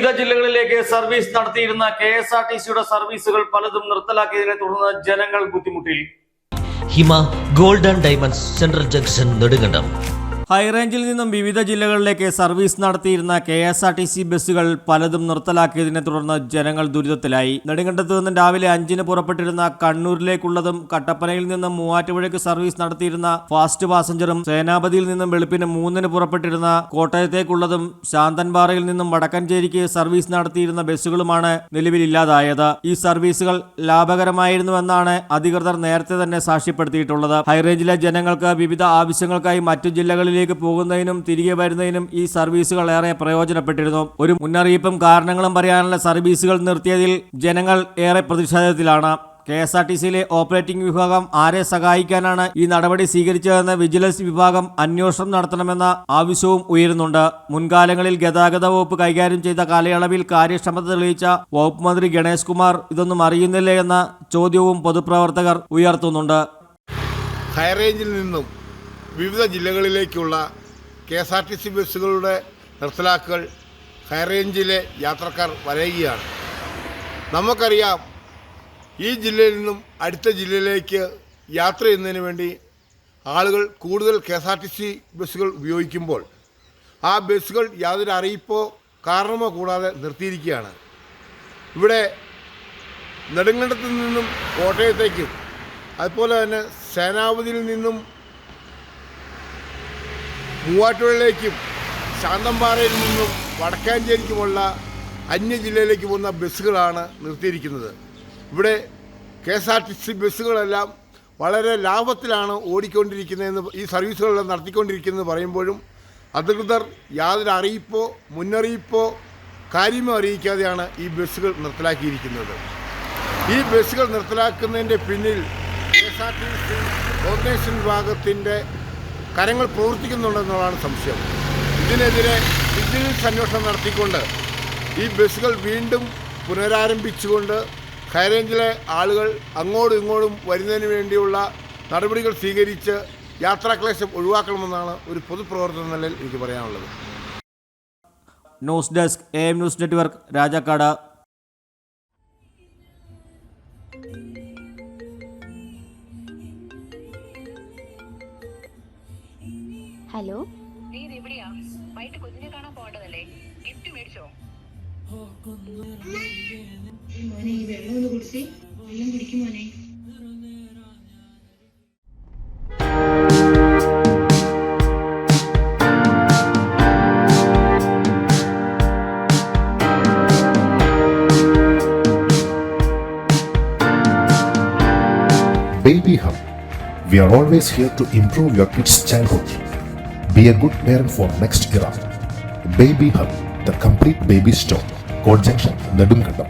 വിവിധ ജില്ലകളിലേക്ക് സർവീസ് നടത്തിയിരുന്ന KSRTCയുടെ സർവീസുകൾ പലതും നിർത്തലാക്കിയതിനെ തുടർന്ന് ജനങ്ങൾ ബുദ്ധിമുട്ടിൽ. Hima gold and diamonds central junction Nedumkandam. ഹൈറേഞ്ചിൽ നിന്നും വിവിധ ജില്ലകളിലേക്ക് സർവീസ് നടത്തിയിരുന്ന KSRTC ബസ്സുകൾ പലതും നിർത്തലാക്കിയതിനെ തുടർന്ന് ജനങ്ങൾ ദുരിതത്തിലായി. നെടുങ്കണ്ടത്ത് നിന്നും രാവിലെ 5-ന് പുറപ്പെട്ടിരുന്ന കണ്ണൂരിലേക്കുള്ളതും കട്ടപ്പനയിൽ നിന്നും മൂവാറ്റുപുഴയ്ക്ക് സർവീസ് നടത്തിയിരുന്ന ഫാസ്റ്റ് പാസഞ്ചറും സേനാപതിയിൽ നിന്നും വെളുപ്പിന് 3-ന് പുറപ്പെട്ടിരുന്ന കോട്ടയത്തേക്കുള്ളതും ശാന്തൻപാറയിൽ നിന്നും വടക്കഞ്ചേരിക്ക് സർവീസ് നടത്തിയിരുന്ന ബസ്സുകളുമാണ് നിലവിലില്ലാതായത്. ഈ സർവീസുകൾ ലാഭകരമായിരുന്നുവെന്നാണ് അധികൃതർ നേരത്തെ തന്നെ സാക്ഷ്യപ്പെടുത്തിയിട്ടുള്ളത്. ഹൈറേഞ്ചിലെ ജനങ്ങൾക്ക് വിവിധ ആവശ്യങ്ങൾക്കായി മറ്റു ജില്ലകളിലേക്ക് പോകുന്നതിനും തിരികെ വരുന്നതിനും ഈ സർവീസുകൾ ഏറെ പ്രയോജനപ്പെട്ടിരുന്നു. ഒരു മുന്നറിയിപ്പും കാരണങ്ങളും പറയാനുള്ള സർവീസുകൾ നിർത്തിയതിൽ ജനങ്ങൾ ഏറെ പ്രതിഷേധത്തിലാണ്. KSRTCയിലെ ഓപ്പറേറ്റിംഗ് വിഭാഗം ആരെ സഹായിക്കാനാണ് ഈ നടപടി സ്വീകരിച്ചതെന്ന് വിജിലൻസ് വിഭാഗം അന്വേഷണം നടത്തണമെന്ന ആവശ്യവും ഉയരുന്നുണ്ട്. മുൻകാലങ്ങളിൽ ഗതാഗത വകുപ്പ് കൈകാര്യം ചെയ്ത കാലയളവിൽ കാര്യക്ഷമത തെളിയിച്ച വകുപ്പ് മന്ത്രി ഗണേഷ് കുമാർ ഇതൊന്നും അറിയുന്നില്ലേ എന്ന ചോദ്യവും പൊതുപ്രവർത്തകർ ഉയർത്തുന്നുണ്ട്. ഹൈറേഞ്ചിൽ നിന്നും വിവിധ ജില്ലകളിലേക്കുള്ള KSRTC ബസ്സുകളുടെ നിർത്തലാക്കൽ ഹൈറേഞ്ചിലെ യാത്രക്കാർ വലയുകയാണ്. നമുക്കറിയാം, ഈ ജില്ലയിൽ നിന്നും അടുത്ത ജില്ലയിലേക്ക് യാത്ര ചെയ്യുന്നതിന് വേണ്ടി ആളുകൾ കൂടുതൽ KSRTC ബസ്സുകൾ ഉപയോഗിക്കുമ്പോൾ ആ ബസ്സുകൾ യാതൊരു അറിയിപ്പോ കാരണമോ കൂടാതെ നിർത്തിയിരിക്കുകയാണ്. ഇവിടെ നെടുങ്കണ്ടത്ത് നിന്നും കോട്ടയത്തേക്കും അതുപോലെ തന്നെ സേനാപതിയിൽ നിന്നും മൂവാറ്റുപുഴയിലേക്കും ശാന്തൻപാറയിൽ നിന്നും വടക്കാഞ്ചേരിക്കുമുള്ള അന്യ ജില്ലയിലേക്ക് പോകുന്ന ബസ്സുകളാണ് നിർത്തിയിരിക്കുന്നത്. ഇവിടെ KSRTC ബസ്സുകളെല്ലാം വളരെ ലാഭത്തിലാണ് ഓടിക്കൊണ്ടിരിക്കുന്നതെന്ന്, ഈ സർവീസുകളെല്ലാം നടത്തിക്കൊണ്ടിരിക്കുന്നത് പറയുമ്പോഴും അധികൃതർ യാതൊരു അറിയിപ്പോ മുന്നറിയിപ്പോ കാര്യമോ അറിയിക്കാതെയാണ് ഈ ബസ്സുകൾ നിർത്തലാക്കിയിരിക്കുന്നത്. ഈ ബസ്സുകൾ നിർത്തലാക്കുന്നതിൻ്റെ പിന്നിൽ KSRTC ഓർഗനൈസേഷൻ വിഭാഗത്തിൻ്റെ കാര്യങ്ങൾ പ്രവർത്തിക്കുന്നുണ്ടെന്നുള്ളതാണ് സംശയം. ഇതിനെതിരെ വിജിലൻസ് അന്വേഷണം നടത്തിക്കൊണ്ട് ഈ ബസ്സുകൾ വീണ്ടും പുനരാരംഭിച്ചുകൊണ്ട് ഹൈറേഞ്ചിലെ ആളുകൾ അങ്ങോട്ടും ഇങ്ങോട്ടും വരുന്നതിന് വേണ്ടിയുള്ള നടപടികൾ സ്വീകരിച്ച് യാത്രാക്ലേശം ഒഴിവാക്കണമെന്നാണ് ഒരു പൊതുപ്രവർത്തന നിലയിൽ എനിക്ക് പറയാനുള്ളത്. News desk AM news network, Rajakkad. Hello, നീ എവിടെയാ? വൈകിട്ട് കുഞ്ഞിനെ കാണാൻ പോകേണ്ടതല്ലേ? ഗിഫ്റ്റ് മേടിച്ചോ? മോനെ, ഈ വെള്ളം ഒന്ന് കുടിച്ചേ. വെള്ളം കുടിക്കും മോനെ. Baby Hub. We are always here to improve your kids' childhood. Be a good parent for next era. Baby Hub, the complete baby store. Court Junction, Nedumkandam.